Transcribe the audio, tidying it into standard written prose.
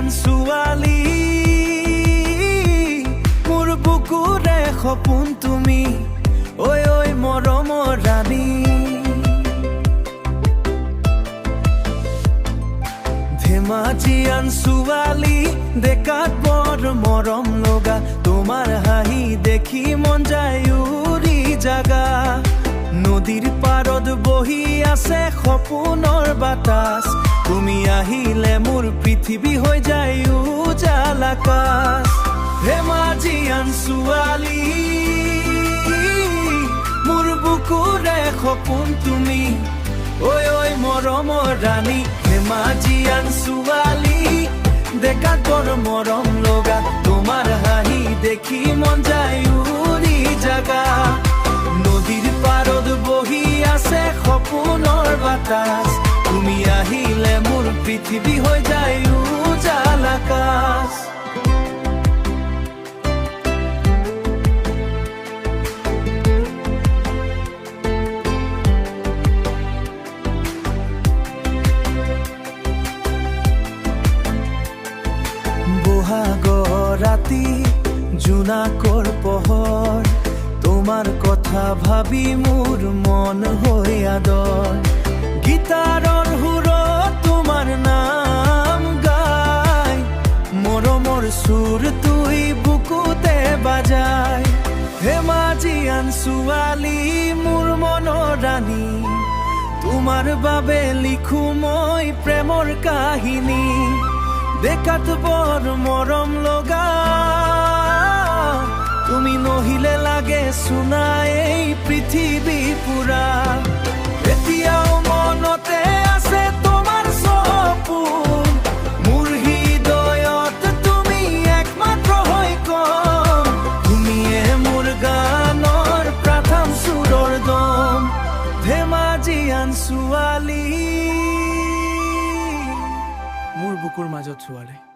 ধেমাজিয়ান ছোৱালী মোৰ বুকুৰে সপোন তুমি ঐ ঐ মৰমৰ ৰাণী ধেমাজিয়ান ছোৱালী দেখাত বৰ মৰম লগা তোমাৰ হাঁহি দেখি মন যায় উৰি জাগা নদীৰ পাৰত বহি আছে সপোনৰ বাতাস তুমি আহিলে মোৰ পৃথিৱী হৈ যায় উজাল আকাশ ধেমাজিয়ান ছোৱালী মোৰ বুকুৰে সপোন তুমি ঐ ঐ মৰমৰ ৰাণী ধেমাজিয়ান ছোৱালী দেখাত বৰ মৰম লগা তোমাৰ হাঁহি দেখি মন যায় উৰি জাগা নদীৰ পাৰত বহি আছে সপোনৰ বাতাস তুমি আহিলে মোৰ পৃথিৱী হৈ যায় উজাল আকাশ বহাগৰ ৰাতি জোনাকৰ পোহৰ তোমাৰ কথা ভাবি মোৰ মন হৈ আদৰ গীতাৰৰ সুৰত তোমাৰ নাম গাই মৰমৰ সুৰ তুই বুকুতে বাজাই ধেমাজিয়ান ছোৱালী মোৰ মনৰ ৰাণী তোমাৰ বাবে লিখো মই প্ৰেমৰ কাহিনী দেখাত বৰ মৰম লগা তুমি নহিলে লাগে শুনা এই পৃথিৱী পুৰা এতিয়াও মনতে আছে তোমাৰ সপোন মোৰ হৃদয়ত তুমি একমাত্ৰ হৈ কম তুমিয়ে মোৰ গানৰ প্ৰথম সুৰৰ দম ধেমাজিয়ান ছোৱালী মোৰ বুকুৰ মাজত ছোৱালী